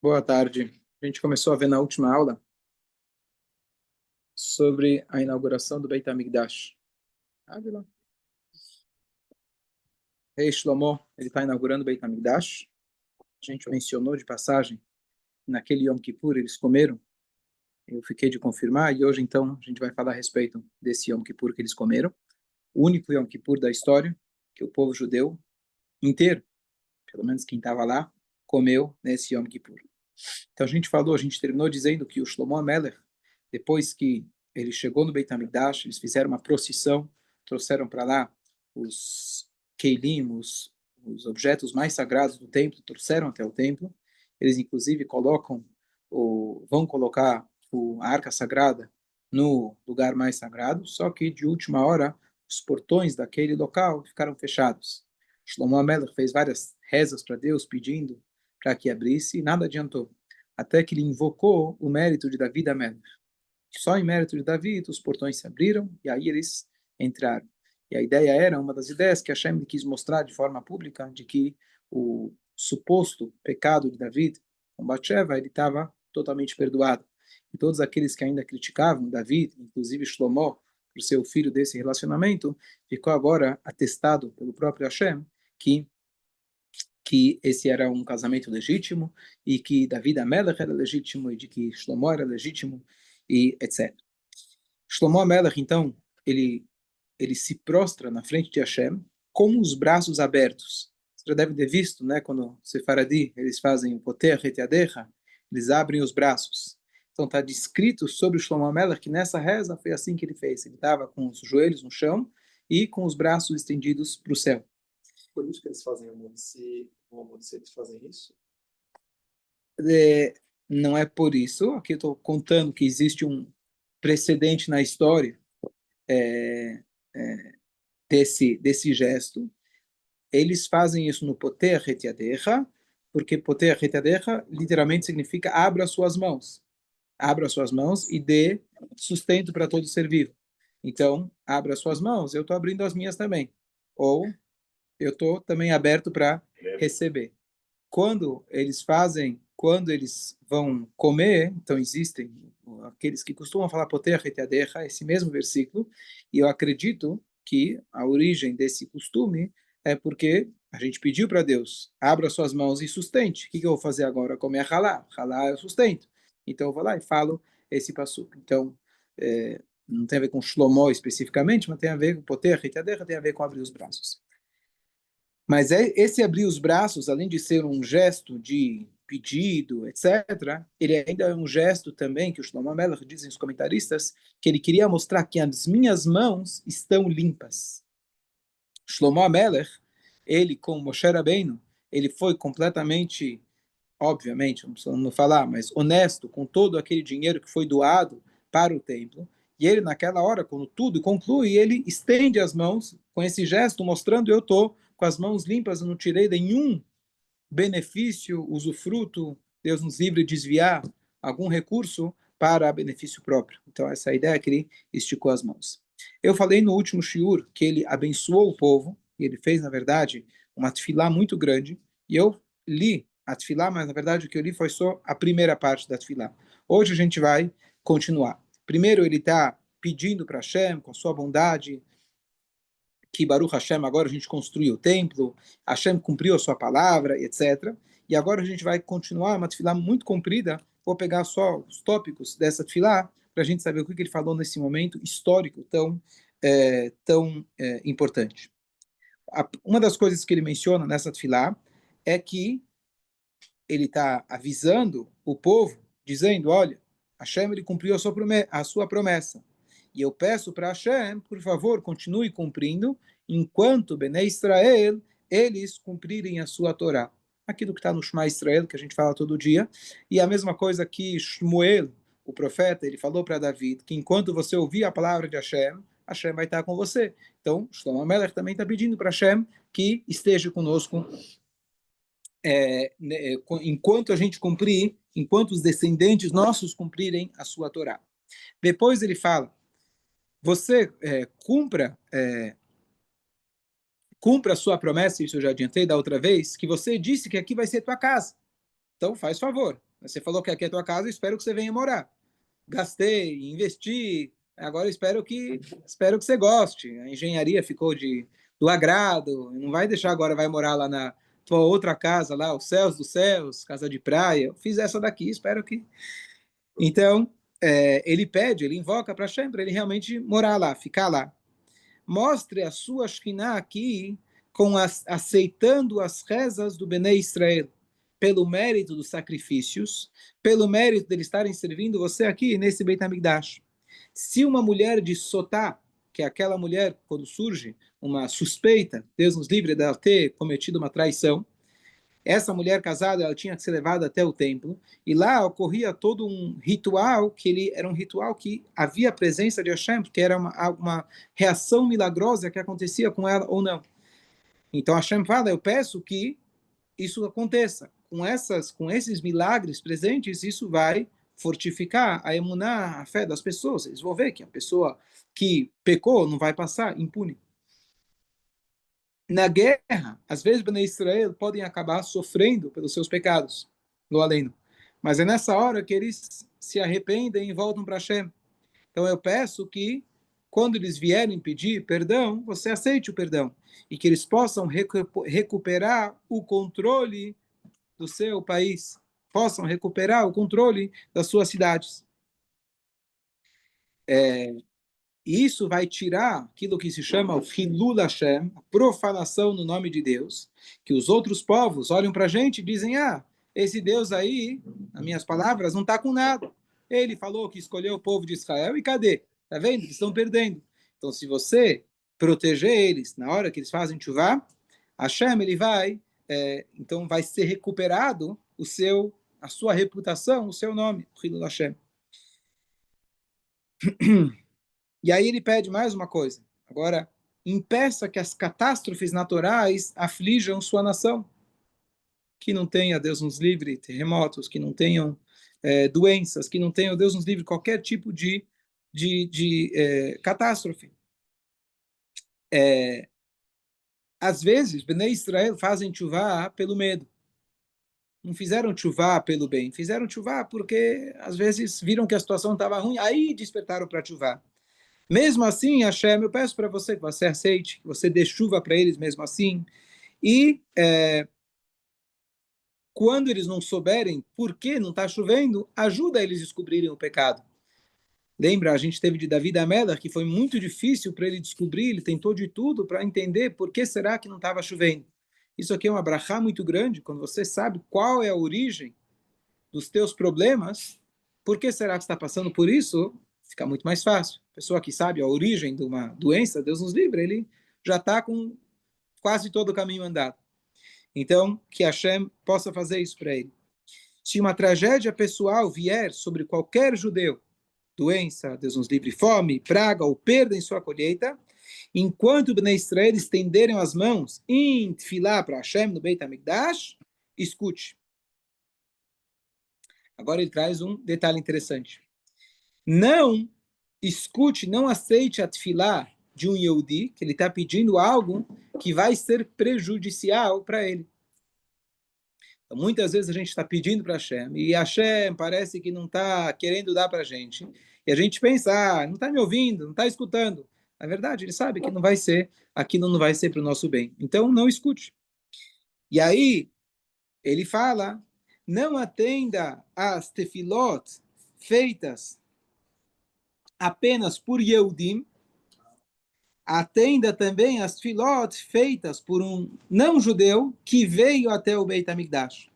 Boa tarde. A gente começou a ver na última aula sobre a inauguração do Beit HaMikdash. Ávila. Rei Shlomo, ele está inaugurando o Beit HaMikdash. A gente mencionou de passagem, naquele Yom Kippur eles comeram. Eu fiquei de confirmar e hoje então a gente vai falar a respeito desse Yom Kippur que eles comeram. O único Yom Kippur da história que o povo judeu inteiro, pelo menos quem estava lá, comeu nesse Yom Kippur. Então a gente terminou dizendo que o Shlomo HaMelech, depois que ele chegou no Beit HaMikdash, eles fizeram uma procissão, trouxeram para lá os Keilim, os objetos mais sagrados do templo, trouxeram até o templo. Eles inclusive vão colocar a arca sagrada no lugar mais sagrado, só que de última hora os portões daquele local ficaram fechados. Shlomo HaMelech fez várias rezas para Deus pedindo para que abrisse e nada adiantou. Até que ele invocou o mérito de Davi da Melech. Só em mérito de Davi os portões se abriram e aí eles entraram. E a ideia era, uma das ideias que Hashem quis mostrar de forma pública, de que o suposto pecado de Davi com Bathsheba, ele estava totalmente perdoado. E todos aqueles que ainda criticavam Davi, inclusive Shlomo, por ser o filho desse relacionamento, ficou agora atestado pelo próprio Hashem que esse era um casamento legítimo e que Davi da Melech era legítimo e de que Shlomo era legítimo e etc. Shlomo Melech, então, ele se prostra na frente de Hashem com os braços abertos. Você já deve ter visto, né, quando Sefaradi, eles fazem o Poter Yadecha, eles abrem os braços. Então está descrito sobre o Shlomo Melech que nessa reza foi assim que ele fez. Ele estava com os joelhos no chão e com os braços estendidos para o céu. Por isso que eles fazem o Amodse, eles fazem isso? Não é por isso. Aqui eu estou contando que existe um precedente na história é, é, desse gesto. Eles fazem isso no Poter Yadecha, porque Poter Yadecha literalmente significa abra suas mãos. Abra suas mãos e dê sustento para todo ser vivo. Então, abra suas mãos, eu estou abrindo as minhas também. Ou eu estou também aberto para receber. Quando eles vão comer, então existem aqueles que costumam falar Poter Yadecha, esse mesmo versículo, e eu acredito que a origem desse costume é porque a gente pediu para Deus, abra suas mãos e sustente. O que eu vou fazer agora? Comer halá. Halá é o sustento. Então eu vou lá e falo esse passuco. Então, não tem a ver com Shlomo especificamente, mas tem a ver com Poter Yadecha, tem a ver com abrir os braços. Mas esse abrir os braços, além de ser um gesto de pedido, etc., ele ainda é um gesto também, que o Shlomo Melech dizem os comentaristas, que ele queria mostrar que as minhas mãos estão limpas. Shlomo Melech, ele com Moshe Rabbeinu, ele foi completamente, obviamente, não precisamos falar, mas honesto com todo aquele dinheiro que foi doado para o templo. E ele, naquela hora, quando tudo conclui, ele estende as mãos com esse gesto, mostrando: eu estou com as mãos limpas, eu não tirei nenhum benefício, usufruto, Deus nos livre de desviar algum recurso para benefício próprio. Então, essa é a ideia que ele esticou as mãos. Eu falei no último shiur que ele abençoou o povo, e ele fez, na verdade, uma tefilá muito grande, e eu li a tefilá, mas na verdade o que eu li foi só a primeira parte da tefilá. Hoje a gente vai continuar. Primeiro ele está pedindo para Hashem, com sua bondade, que Baruch Hashem, agora a gente construiu o templo, Hashem cumpriu a sua palavra, etc. E agora a gente vai continuar uma tefilá muito comprida, vou pegar só os tópicos dessa tefilá, para a gente saber o que ele falou nesse momento histórico tão importante. Uma das coisas que ele menciona nessa tefilá é que ele está avisando o povo, dizendo: olha, Hashem ele cumpriu a sua promessa. E eu peço para Hashem, por favor, continue cumprindo, enquanto Bnei Israel, eles cumprirem a sua Torá. Aquilo que está no Shema Israel, que a gente fala todo dia. E a mesma coisa que Shmuel, o profeta, ele falou para David, que enquanto você ouvir a palavra de Hashem, Hashem vai estar com você. Então, Shlomo Melech também está pedindo para Hashem que esteja conosco enquanto a gente cumprir, enquanto os descendentes nossos cumprirem a sua Torá. Depois ele fala: você cumpra a sua promessa, isso eu já adiantei da outra vez, que você disse que aqui vai ser tua casa. Então faz favor, Você falou que aqui é a tua casa, eu espero que você venha morar. Gastei, investi, agora espero que você goste. A engenharia ficou do agrado, não vai deixar agora, vai morar lá na tua outra casa, lá, os céus dos céus, casa de praia. Eu fiz essa daqui, espero que. Então, ele pede, ele invoca para Hashem, para ele realmente morar lá, ficar lá. Mostre a sua Shekhinah aqui aceitando as rezas do Bnei Israel, pelo mérito dos sacrifícios, pelo mérito de eles estarem servindo você aqui nesse Beit HaMikdash. Se uma mulher de Sotá, que é aquela mulher, quando surge uma suspeita, Deus nos livre dela ter cometido uma traição, essa mulher casada, ela tinha que ser levada até o templo, e lá ocorria todo um ritual, era um ritual que havia a presença de Hashem, porque era uma reação milagrosa que acontecia com ela ou não. Então Hashem fala, eu peço que isso aconteça. Com esses milagres presentes, isso vai fortificar a emuná, a fé das pessoas. Eles vão ver que a pessoa que pecou não vai passar impune. Na guerra, às vezes, Bnei Israel podem acabar sofrendo pelos seus pecados, no além. Mas é nessa hora que eles se arrependem e voltam para Hashem. Então eu peço que, quando eles vierem pedir perdão, você aceite o perdão. E que eles possam recuperar o controle do seu país, possam recuperar o controle das suas cidades. E isso vai tirar aquilo que se chama o Hilul Hashem, a profanação no nome de Deus, que os outros povos olham para a gente e dizem, esse Deus aí, nas minhas palavras, não está com nada. Ele falou que escolheu o povo de Israel e cadê? Está vendo? Eles estão perdendo. Então, se você proteger eles na hora que eles fazem chuvá, Hashem, ele então vai ser recuperado a sua reputação, o seu nome, Hilul Hashem. E aí ele pede mais uma coisa. Agora, impeça que as catástrofes naturais aflijam sua nação. Que não tenha, Deus nos livre, terremotos, que não tenham doenças, que não tenham, Deus nos livre, qualquer tipo de catástrofe. Às vezes, Bnei Israel fazem chuvá pelo medo. Não fizeram chuvá pelo bem, fizeram chuvá porque, às vezes, viram que a situação estava ruim, aí despertaram para chuvá. Mesmo assim, Hashem, eu peço para você que você aceite, que você dê chuva para eles mesmo assim. E quando eles não souberem por que não está chovendo, ajuda eles a descobrirem o pecado. Lembra, a gente teve de Davi da Melach, que foi muito difícil para ele descobrir, ele tentou de tudo para entender por que será que não estava chovendo. Isso aqui é uma brachá muito grande, quando você sabe qual é a origem dos teus problemas, por que será que está passando por isso? Fica muito mais fácil. A pessoa que sabe a origem de uma doença, Deus nos livre, ele já está com quase todo o caminho andado. Então, que Hashem possa fazer isso para ele. Se uma tragédia pessoal vier sobre qualquer judeu, doença, Deus nos livre, fome, praga ou perda em sua colheita, enquanto Bnei Israel estenderem as mãos em tefilá para Hashem no Beit HaMikdash, escute. Agora ele traz um detalhe interessante. Não escute, não aceite a tefilá de um Yehudi, que ele está pedindo algo que vai ser prejudicial para ele. Então, muitas vezes a gente está pedindo para Hashem, e Hashem parece que não está querendo dar para a gente, e a gente pensa, não está me ouvindo, não está escutando. Na verdade, ele sabe que não vai ser, aquilo não vai ser para o nosso bem. Então, não escute. E aí, ele fala, não atenda às tefilot feitas apenas por Yehudim, atenda também às tefilot feitas por um não-judeu que veio até o Beit HaMikdash.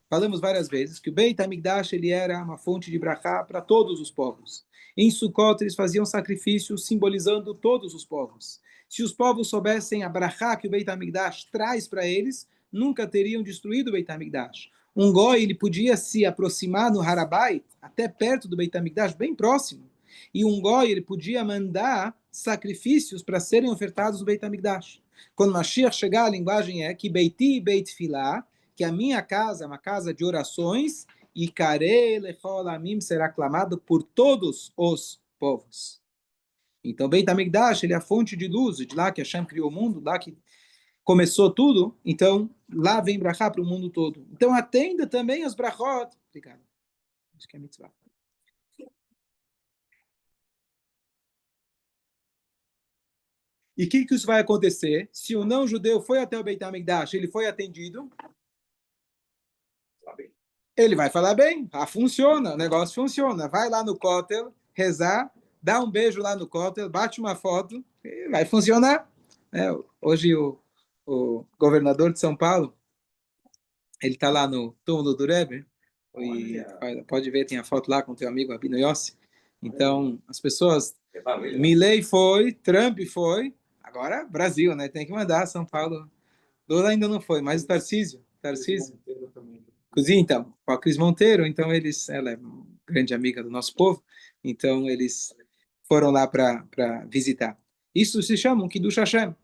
Falamos várias vezes que o Beit HaMikdash ele era uma fonte de brachá para todos os povos. Em Sukkot eles faziam sacrifícios simbolizando todos os povos. Se os povos soubessem a brachá que o Beit HaMikdash traz para eles, nunca teriam destruído o Beit HaMikdash. Um goi ele podia se aproximar no Harabait, até perto do Beit HaMikdash, bem próximo. E um goi ele podia mandar sacrifícios para serem ofertados no Beit HaMikdash. Quando Mashiach chegar, a linguagem é que Beiti Beit Filah, que a minha casa é uma casa de orações, e Karei Lechol Amim será clamado por todos os povos. Então, Beit HaMikdash, ele é a fonte de luz, de lá que Hashem criou o mundo, lá que começou tudo, então lá vem brachá para o mundo todo. Então atenda também as brachot. Obrigado. Acho que é mitzvah. E o que isso vai acontecer? Se o não-judeu foi até o Beit HaMikdash, ele foi atendido, ele vai falar bem, funciona, o negócio funciona. Vai lá no Kotel, rezar, dá um beijo lá no Kotel, bate uma foto, e vai funcionar. Hoje o governador de São Paulo, ele está lá no túmulo do Rebbe, e pode ver, tem a foto lá com o teu amigo Abino Yossi. Então, as pessoas, Milley foi, Trump foi, agora Brasil, né? Tem que mandar São Paulo. Lula ainda não foi, mas o Tarcísio. Inclusive, então, com a Cris Monteiro, então ela é uma grande amiga do nosso povo, então eles foram lá para visitar. Isso se chama um Kiddush Hashem.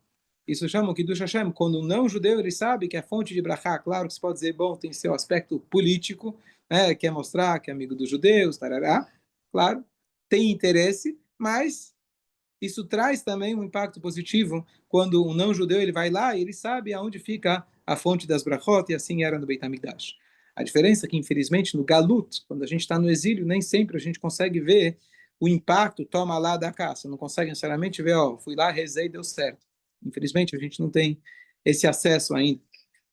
Isso chama um Kiddush Hashem. Quando um não-judeu, ele sabe que é fonte de brachá. Claro que se pode dizer, bom, tem seu aspecto político, né, quer mostrar que é amigo dos judeus, tarará. Claro, tem interesse, mas isso traz também um impacto positivo quando um não-judeu ele vai lá e ele sabe aonde fica a fonte das brachot, e assim era no Beit HaMikdash. A diferença é que, infelizmente, no Galut, quando a gente está no exílio, nem sempre a gente consegue ver o impacto, toma lá da cá. Você não consegue necessariamente ver, ó, fui lá, rezei e deu certo. Infelizmente, a gente não tem esse acesso ainda.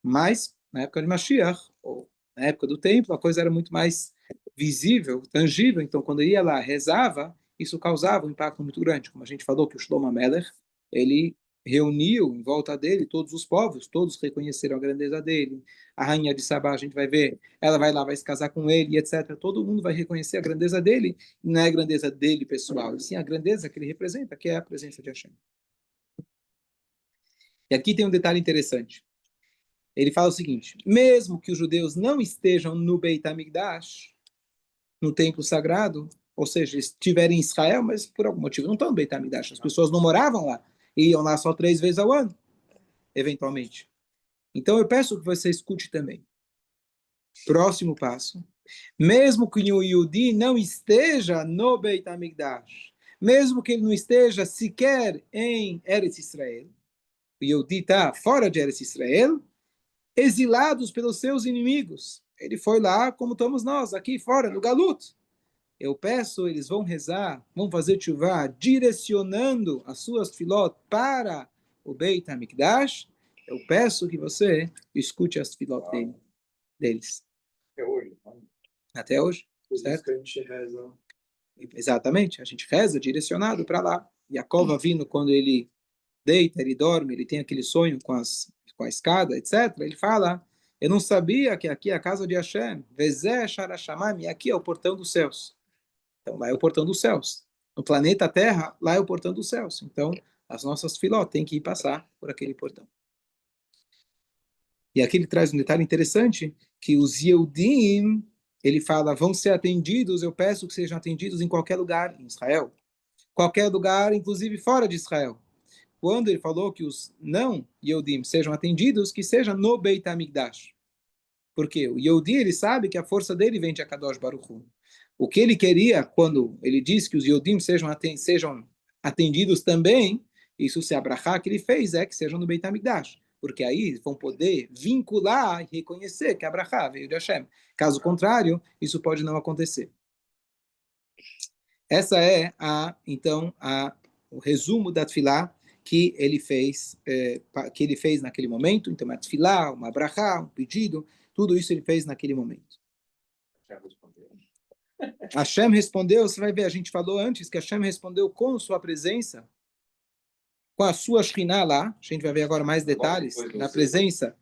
Mas, na época de Mashiach, ou na época do templo, a coisa era muito mais visível, tangível. Então, quando ia lá, rezava, isso causava um impacto muito grande. Como a gente falou que o Shlomo Melech, ele reuniu em volta dele todos os povos, todos reconheceram a grandeza dele. A rainha de Sabá, a gente vai ver, ela vai lá, vai se casar com ele, etc. Todo mundo vai reconhecer a grandeza dele, não é a grandeza dele pessoal, sim a grandeza que ele representa, que é a presença de Hashem. E aqui tem um detalhe interessante. Ele fala o seguinte: mesmo que os judeus não estejam no Beit HaMikdash, no templo sagrado, ou seja, estiverem em Israel, mas por algum motivo não estão no Beit HaMikdash, as pessoas não moravam lá, iam lá só 3 vezes ao ano, eventualmente. Então eu peço que você escute também. Próximo passo. Mesmo que o Yehudi não esteja no Beit HaMikdash, mesmo que ele não esteja sequer em Eretz Israel, o Yehudi está fora de Eretz Israel, exilados pelos seus inimigos. Ele foi lá, como estamos nós, aqui fora, no Galut. Eu peço, eles vão rezar, vão fazer tchuvá, direcionando as suas filot para o Beit HaMikdash. Eu peço que você escute as filot deles. Até hoje. Até hoje, Por certo? isso que a gente reza. Exatamente, a gente reza direcionado para lá. Yaakov Avinu, quando ele deita, ele dorme, ele tem aquele sonho com a escada, etc. Ele fala, eu não sabia que aqui é a casa de Hashem, Vezé Sharashamam, e aqui é o portão dos céus. Então, lá é o portão dos céus. No planeta Terra, lá é o portão dos céus. Então, as nossas filó têm que ir passar por aquele portão. E aqui ele traz um detalhe interessante, que os Yehudim, ele fala, vão ser atendidos, eu peço que sejam atendidos em qualquer lugar em Israel. Qualquer lugar, inclusive fora de Israel. Quando ele falou que os não Yehudim sejam atendidos, que seja no Beit HaMikdash. Porque o Yehudi, ele sabe que a força dele vem de Akadosh Baruch Hu. O que ele queria, quando ele diz que os Yehudim sejam atendidos também, isso se abrahá que ele fez, é que sejam no Beit HaMikdash. Porque aí vão poder vincular e reconhecer que abrahá veio de Hashem. Caso contrário, isso pode não acontecer. Essa é, então, o resumo da Tfilá que ele fez naquele momento. Então, uma Tfilá, uma abrahá, um pedido, tudo isso ele fez naquele momento. Hashem respondeu, você vai ver, a gente falou antes que Hashem respondeu com sua presença, com a sua Shekhinah lá, a gente vai ver agora mais detalhes na presença.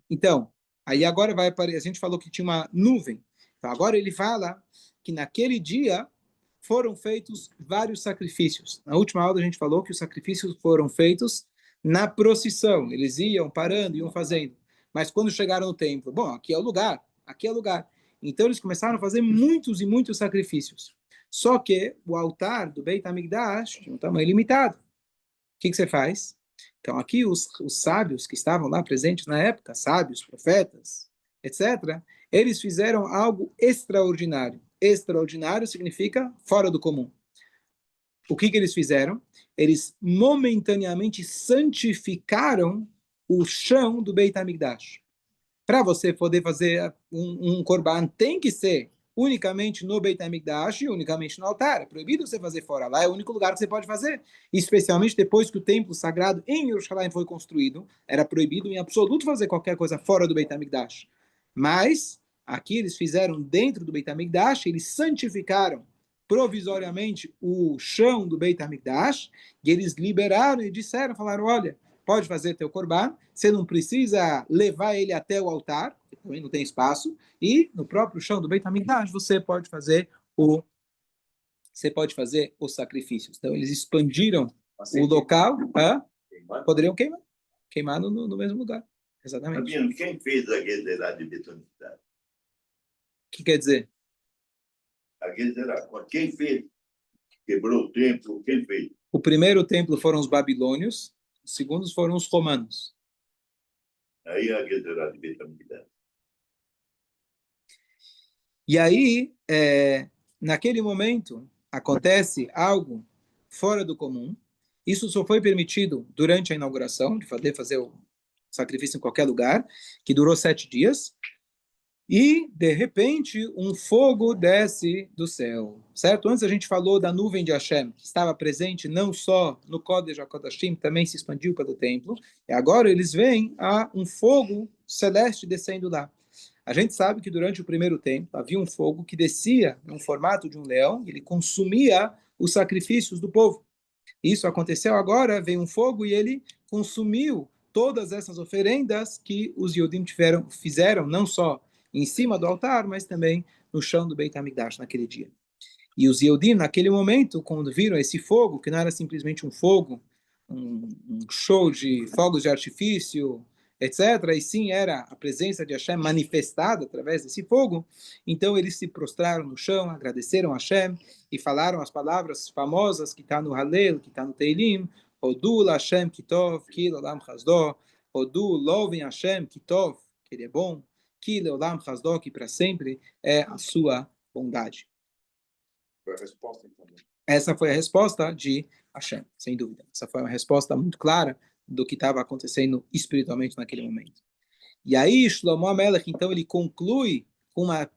Então, aí agora vai aparecer, a gente falou que tinha uma nuvem, então agora ele fala que naquele dia foram feitos vários sacrifícios. Na última aula a gente falou que os sacrifícios foram feitos na procissão, eles iam parando, iam fazendo, mas quando chegaram no templo, bom, aqui é o lugar, aqui é o lugar. Então eles começaram a fazer muitos e muitos sacrifícios. Só que o altar do Beit HaMikdash tinha um tamanho limitado. O que você faz? Então aqui os sábios que estavam lá presentes na época, sábios, profetas, etc., eles fizeram algo extraordinário. Extraordinário significa fora do comum. O que eles fizeram? Eles momentaneamente santificaram o chão do Beit HaMikdash. Para você poder fazer um korban, tem que ser unicamente no Beit HaMikdash e unicamente no altar. É proibido você fazer fora. Lá é o único lugar que você pode fazer. Especialmente depois que o templo sagrado em Jerusalém foi construído, era proibido em absoluto fazer qualquer coisa fora do Beit HaMikdash. Mas aqui eles fizeram dentro do Beit HaMikdash, eles santificaram provisoriamente o chão do Beit HaMikdash e eles liberaram e disseram, falaram, olha, pode fazer teu korban, você não precisa levar ele até o altar, porque também não tem espaço, e no próprio chão do Beit HaMikdash você pode fazer os sacrifícios. Então eles expandiram o local, poderiam queimar no mesmo lugar. Exatamente. Sabino, quem fez a Gezerá de Betonidade? O que quer dizer? A Gezerá, quem fez? Quebrou o templo, quem fez? O primeiro templo foram os babilônios, os segundos foram os romanos. Aí a Gezerá de Betonidade. E aí, naquele momento, acontece algo fora do comum. Isso só foi permitido durante a inauguração, de fazer o sacrifício em qualquer lugar, que durou 7 dias. E, de repente, um fogo desce do céu, certo? Antes a gente falou da nuvem de Hashem, que estava presente não só no Kodesh HaKodashim, também se expandiu pelo templo. E agora eles veem um fogo celeste descendo lá. A gente sabe que durante o primeiro templo havia um fogo que descia no formato de um leão, e ele consumia os sacrifícios do povo. Isso aconteceu agora, veio um fogo e ele consumiu todas essas oferendas que os Yodim fizeram, não só em cima do altar, mas também no chão do Beit HaMikdash naquele dia. E os Yodim, naquele momento, quando viram esse fogo, que não era simplesmente um fogo, um show de fogos de artifício, etc., e sim era a presença de Hashem manifestada através desse fogo, então eles se prostraram no chão, agradeceram a Hashem e falaram as palavras famosas que está no Halel, que está no Teilim, Odu Hashem Kitov, Ki Leolam Chasdo, Odu, louvem Hashem Kitov, que ele é bom, Ki Leolam Chasdo, que para sempre é a sua bondade. Foi a resposta, então. Essa foi a resposta de Hashem, sem dúvida. Essa foi uma resposta muito clara do que estava acontecendo espiritualmente naquele momento. E aí, Shlomo HaMelech, então, ele conclui com uma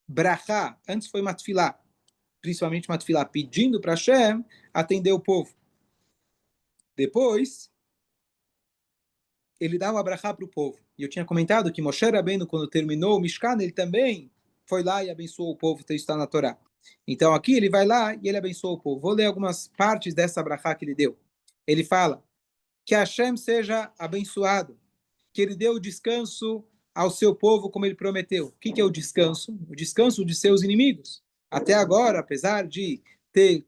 brachá, antes foi uma tefilá, principalmente uma tefilá, pedindo para Hashem atender o povo. Depois, ele dá uma brachá para o povo. E eu tinha comentado que Moshe Rabbeinu, quando terminou o Mishkan, ele também foi lá e abençoou o povo, isso está na Torá. Então aqui ele vai lá e ele abençoa o povo. Vou ler algumas partes dessa brachá que ele deu. Ele fala que Hashem seja abençoado, que ele deu o descanso ao seu povo como ele prometeu. O que é o descanso? O descanso de seus inimigos. Até agora, apesar de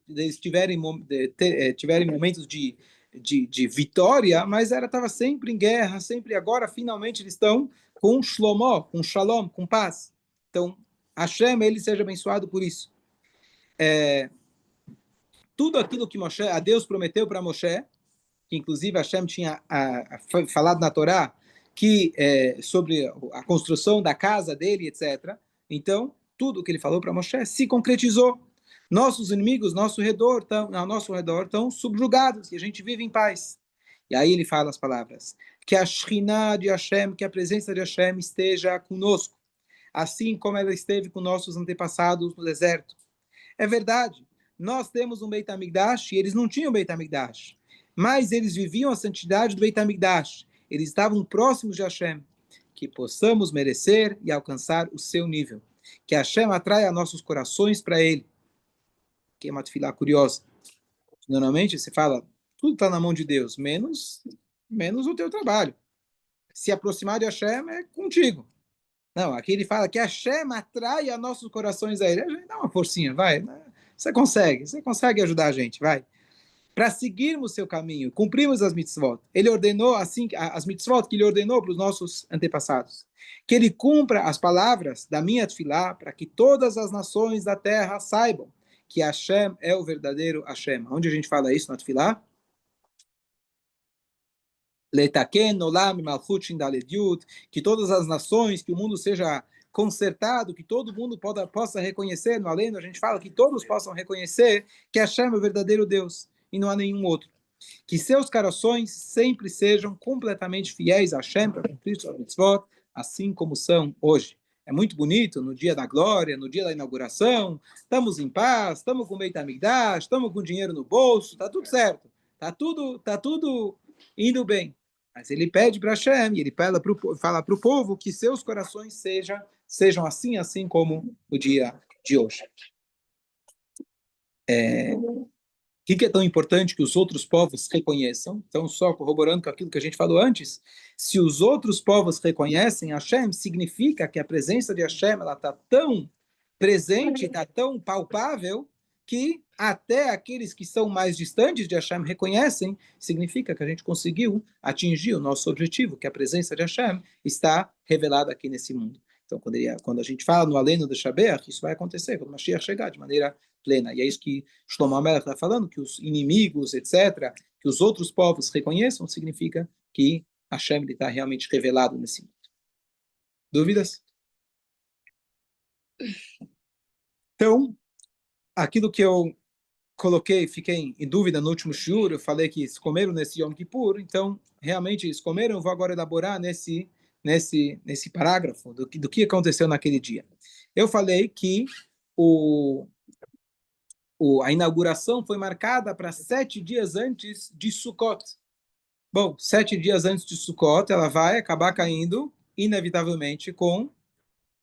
eles tiverem momentos de vitória, mas estava sempre em guerra, sempre agora, finalmente eles estão com Shlomo, com Shalom, com paz. Então, Hashem, ele seja abençoado por isso. Tudo aquilo que a Deus prometeu para Moshe, que inclusive Hashem tinha falado na Torá, que sobre a construção da casa dele, etc. Então, tudo que ele falou para Moshe se concretizou. Nossos inimigos ao nosso redor estão subjugados e a gente vive em paz. E aí ele fala as palavras: que a Shekhinah de Hashem, que a presença de Hashem esteja conosco, assim como ela esteve com nossos antepassados no deserto. É verdade, nós temos um Beit HaMikdash e eles não tinham Beit HaMikdash, mas eles viviam a santidade do Beit HaMikdash. Eles estavam próximos de Hashem. Que possamos merecer e alcançar o seu nível. Que Hashem atraia nossos corações para ele. Que é uma tefilá curiosa. Normalmente você fala, tudo está na mão de Deus, menos o teu trabalho. Se aproximar de Hashem é contigo. Não, aqui ele fala que Hashem atraia nossos corações a ele. A gente dá uma forcinha, vai. Você consegue ajudar a gente, vai. Para seguirmos seu caminho, cumprirmos as mitzvot. Ele ordenou assim as mitzvot que ele ordenou para os nossos antepassados. Que ele cumpra as palavras da minha tefilá para que todas as nações da terra saibam que Hashem é o verdadeiro Hashem. Onde a gente fala isso na tefilá? Letaken olam malchut shindaled yud, que todas as nações, que o mundo seja consertado, que todo mundo possa reconhecer, no além a gente fala que todos possam reconhecer que Hashem é o verdadeiro Deus e não há nenhum outro. Que seus corações sempre sejam completamente fiéis a Hashem para cumprir suas mitzvot, assim como são hoje. É muito bonito no dia da glória, no dia da inauguração, estamos em paz, estamos com Beit HaMikdash, estamos com dinheiro no bolso, está tudo certo, tá tudo indo bem. Mas ele pede para Hashem, ele fala para o povo que seus corações sejam assim como o dia de hoje. O que é tão importante que os outros povos reconheçam? Então, só corroborando com aquilo que a gente falou antes, se os outros povos reconhecem Hashem, significa que a presença de Hashem está tão presente, está tão palpável, que até aqueles que são mais distantes de Hashem reconhecem, significa que a gente conseguiu atingir o nosso objetivo, que a presença de Hashem está revelada aqui nesse mundo. Então, quando a gente fala no Aleno de Shabeach, isso vai acontecer quando o Mashiach chegar de maneira plena. E é isso que Shlomo HaMelech está falando, que os inimigos, etc., que os outros povos reconheçam, significa que Hashem está realmente revelado nesse mundo. Dúvidas? Então, aquilo que eu fiquei em dúvida no último shiur, eu falei que eles comeram nesse Yom Kippur, então, realmente eles comeram, eu vou agora elaborar nesse parágrafo do que aconteceu naquele dia. Eu falei que a inauguração foi marcada para 7 dias antes de Sukkot. Bom, 7 dias antes de Sukkot, ela vai acabar caindo, inevitavelmente, com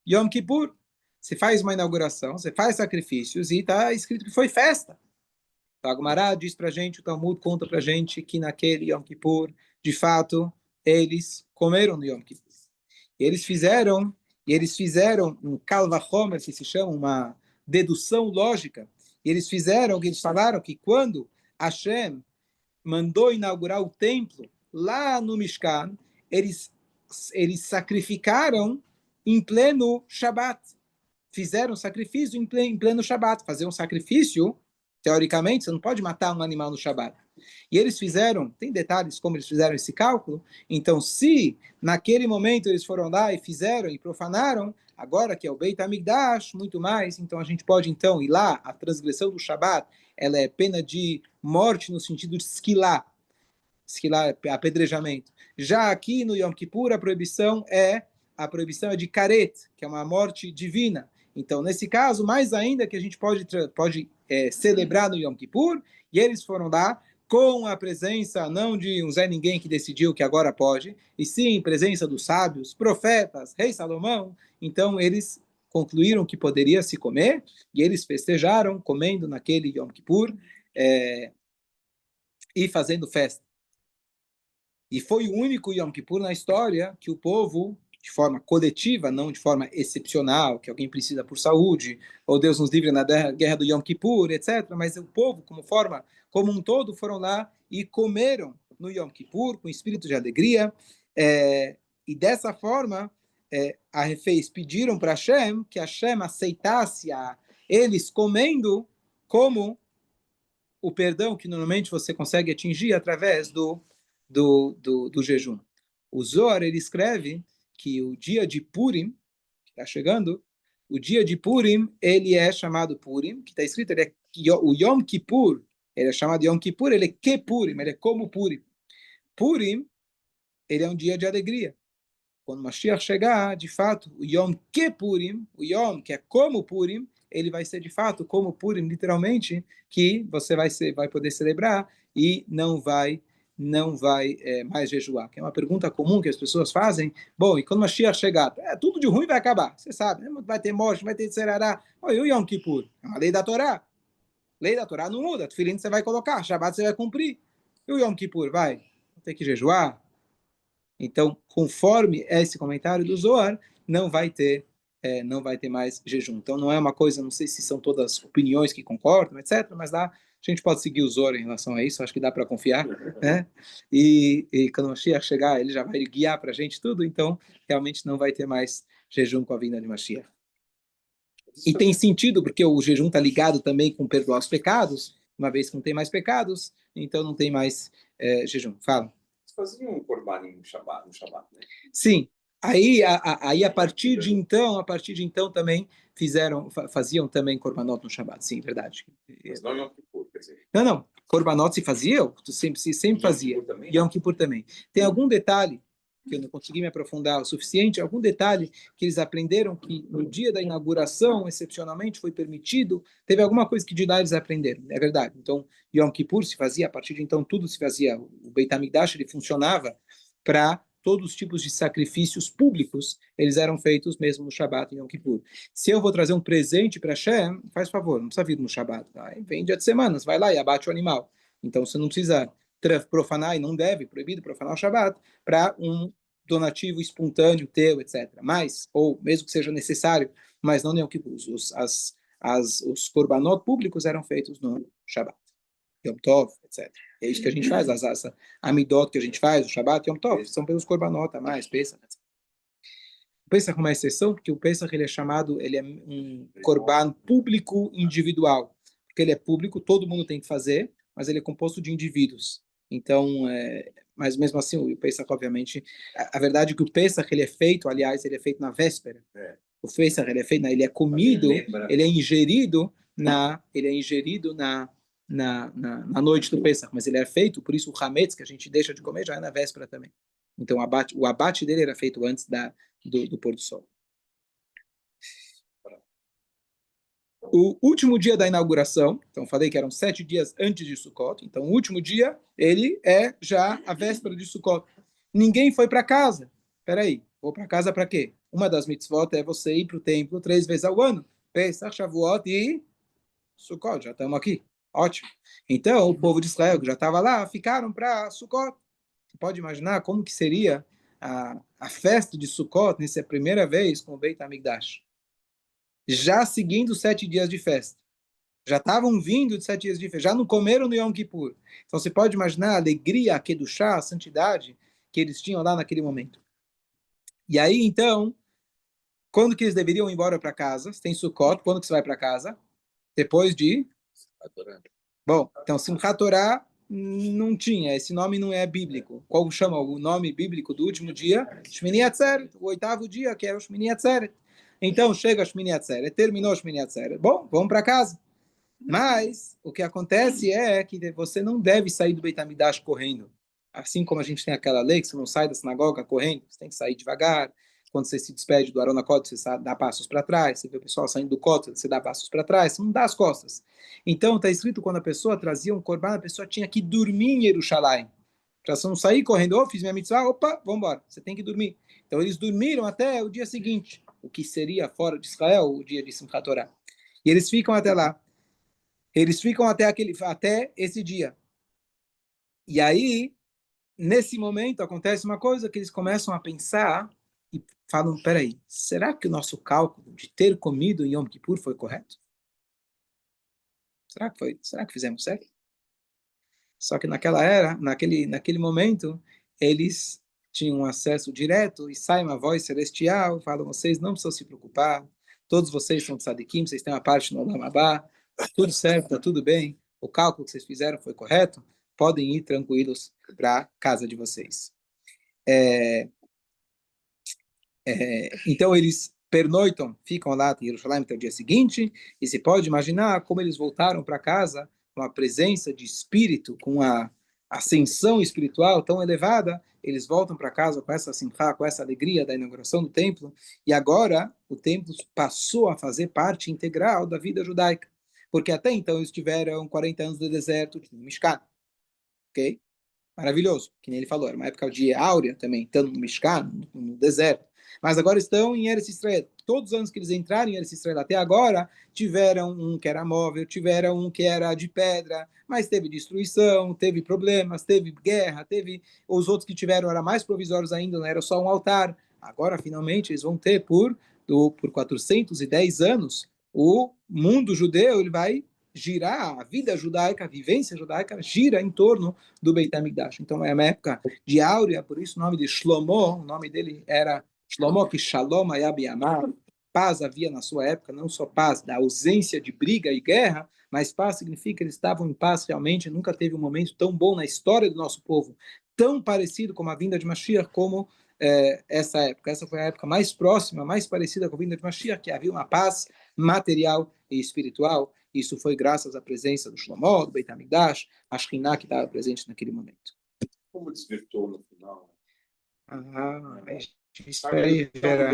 Yom Kippur. Você faz uma inauguração, você faz sacrifícios e está escrito que foi festa. A Gemara diz para a gente, o Talmud conta para a gente que naquele Yom Kippur, de fato, eles comeram no Yom Kippur. E eles fizeram um Kal Vachomer, que se chama uma dedução lógica. E eles falaram que quando Hashem mandou inaugurar o templo lá no Mishkan, eles sacrificaram em pleno Shabat. Fizeram sacrifício em pleno Shabat. Fazer um sacrifício, teoricamente, você não pode matar um animal no Shabat. E eles tem detalhes como eles fizeram esse cálculo. Então, se naquele momento eles foram lá e fizeram e profanaram, agora que é o Beit HaMikdash, muito mais, então a gente pode então ir lá, a transgressão do Shabat, ela é pena de morte no sentido de esquilar é apedrejamento. Já aqui no Yom Kippur, a proibição é de karet, que é uma morte divina. Então, nesse caso, mais ainda que a gente pode celebrar no Yom Kippur, e eles foram lá com a presença não de um Zé Ninguém que decidiu que agora pode, e sim presença dos sábios, profetas, rei Salomão. Então, eles concluíram que poderia se comer, e eles festejaram comendo naquele Yom Kippur e fazendo festa. E foi o único Yom Kippur na história que o povo, de forma coletiva, não de forma excepcional, que alguém precisa por saúde, ou Deus nos livre na guerra do Yom Kippur, etc. Mas o povo, como um todo, foram lá e comeram no Yom Kippur com espírito de alegria. E dessa forma, a reféns pediram para Hashem que Hashem aceitasse eles comendo como o perdão que normalmente você consegue atingir através do jejum. O Zohar, ele escreve que o dia de Purim, que está chegando, o dia de Purim, ele é chamado Purim, que está escrito, o Yom Kippur, ele é chamado Yom Kippur, ele é Kepurim, ele é como Purim. Purim, ele é um dia de alegria. Quando Mashiach chegar, de fato, o Yom Kippurim, o Yom, que é como Purim, ele vai ser de fato como Purim, literalmente, que você vai poder celebrar e não vai mais jejuar. Que é uma pergunta comum que as pessoas fazem. Bom, e quando Mashiach chegar, tudo de ruim vai acabar. Você sabe, né? Vai ter morte, vai ter serará. E o Yom Kippur? É uma lei da Torá. Lei da Torá não muda. Tefilim você vai colocar, Shabbat você vai cumprir. E o Yom Kippur? Vai ter que jejuar? Então, conforme esse comentário do Zohar, não vai ter mais jejum. Então, não é uma coisa, não sei se são todas opiniões que concordam, etc., mas lá a gente pode seguir o Zohar em relação a isso, acho que dá para confiar, né? E quando o Mashiach chegar, ele já vai guiar para a gente tudo, então, realmente não vai ter mais jejum com a vinda de Mashiach. E tem sentido, porque o jejum está ligado também com perdoar os pecados, uma vez que não tem mais pecados, então não tem mais jejum. Fala. Faziam um corban no Shabat, né? Sim. Aí a partir de então também faziam também korbanot no Shabat. Sim, verdade. Mas não Yom Kippur, quer dizer. Não. Korbanot se fazia? Se sempre fazia. Yom Kippur também. Tem algum detalhe que eu não consegui me aprofundar o suficiente, algum detalhe que eles aprenderam que no dia da inauguração, excepcionalmente, foi permitido, teve alguma coisa que de lá eles aprenderam, é verdade. Então, Yom Kippur se fazia, a partir de então tudo se fazia, o Beit HaMikdash, ele funcionava para todos os tipos de sacrifícios públicos, eles eram feitos mesmo no Shabat e Yom Kippur. Se eu vou trazer um presente para Hashem, faz favor, não precisa vir no Shabat, tá? Vem dia de semanas, vai lá e abate o animal. Então, você não precisa profanar, e não deve, proibido profanar o Shabat, para um donativo espontâneo teu, etc. Mas, ou mesmo que seja necessário, mas não nem o que os korbanot públicos eram feitos no Shabat, Yom Tov, etc. É isso que a gente faz, as amidot que a gente faz, o Shabat, Yom Tov, são pelos korbanot a mais, Pesach, etc. O Pesach é uma exceção, porque o Pesach ele é chamado, ele é um korban público individual, porque ele é público, todo mundo tem que fazer, mas ele é composto de indivíduos. Então, mas mesmo assim, o Pesach, obviamente, a verdade é que o Pesach, ele é feito, aliás, ele é feito na véspera. O Pesach, ele é feito, ele é comido, ele é ingerido na noite do Pesach, mas ele é feito, por isso o Hametz, que a gente deixa de comer, já é na véspera também. Então, o abate dele era feito antes do pôr do sol. O último dia da inauguração, então falei que eram 7 dias antes de Sukkot, então o último dia, ele é já a véspera de Sukkot. Ninguém foi para casa. Peraí, vou para casa para quê? Uma das mitzvot é você ir para o templo 3 vezes ao ano. Pesach, Shavuot e Sukkot, já estamos aqui. Ótimo. Então, o povo de Israel que já estava lá, ficaram para Sukkot. Você pode imaginar como que seria a festa de Sukkot nessa primeira vez com o Beit HaMikdash. Já seguindo os 7 dias de festa. Já estavam vindo de 7 dias de festa. Já não comeram no Yom Kippur. Então você pode imaginar a alegria, a kedushá, a santidade que eles tinham lá naquele momento. E aí, então, quando que eles deveriam ir embora para casa? Tem Sukkot, quando que você vai para casa? Depois de... Bom, então Simchat Torah não tinha, esse nome não é bíblico. Qual chama o nome bíblico do último dia? Shmini Atzeret, o 8º dia, que é o Shmini Atzeret. Então chega a Shmini Atzeret, terminou a Shmini Atzeret. Bom, vamos para casa. Mas o que acontece é que você não deve sair do Beit HaMikdash correndo. Assim como a gente tem aquela lei que você não sai da sinagoga correndo, você tem que sair devagar. Quando você se despede do Arona Kodesh, você dá passos para trás. Você vê o pessoal saindo do Kodesh, você dá passos para trás. Você não dá as costas. Então, está escrito quando a pessoa trazia um korban, a pessoa tinha que dormir em Jerusalém. Para você não sair correndo, fiz minha mitzvah, opa, vamos embora. Você tem que dormir. Então, eles dormiram até o dia seguinte, o que seria fora de Israel, o dia de Simchat Torah. E eles ficam até lá. Eles ficam até esse dia. E aí, nesse momento, acontece uma coisa que eles começam a pensar e falam, peraí, será que o nosso cálculo de ter comido em Yom Kippur foi correto? Será que foi? Será que fizemos certo? Só que naquele momento, eles tinham acesso direto e sai uma voz celestial, falam, vocês não precisam se preocupar, todos vocês são tzadikim, vocês têm uma parte no Olam Abá, tudo certo, está tudo bem, o cálculo que vocês fizeram foi correto, podem ir tranquilos para a casa de vocês. Então eles pernoitam, ficam lá em Jerusalém até o dia seguinte, e se pode imaginar como eles voltaram para casa com a presença de espírito, com a ascensão espiritual tão elevada, eles voltam para casa com essa simcha, com essa alegria da inauguração do templo, e agora o templo passou a fazer parte integral da vida judaica, porque até então eles tiveram 40 anos de deserto, no Mishkan, ok? Maravilhoso, que nem ele falou, era uma época de áurea também, estando no Mishkan, no deserto. Mas agora estão em Eretz Israel. Todos os anos que eles entraram em Eretz Israel até agora, tiveram um que era móvel, tiveram um que era de pedra, mas teve destruição, teve problemas, teve guerra, teve os outros que tiveram eram mais provisórios ainda, não era só um altar. Agora, finalmente, eles vão ter por 410 anos, o mundo judeu ele vai girar, a vida judaica, a vivência judaica gira em torno do Beit HaMikdash. Então é uma época de áurea, por isso o nome de Shlomo, o nome dele era Shlomo, que Shalom Hayab Yamar, paz havia na sua época, não só paz da ausência de briga e guerra, mas paz significa que eles estavam em paz realmente, nunca teve um momento tão bom na história do nosso povo, tão parecido com a vinda de Mashiach como essa época. Essa foi a época mais próxima, mais parecida com a vinda de Mashiach, que havia uma paz material e espiritual. Isso foi graças à presença do Shlomo, do Beit HaMikdash, a Shekhinah que estava presente naquele momento. Como desvirtou no final? Espera aí, Vera.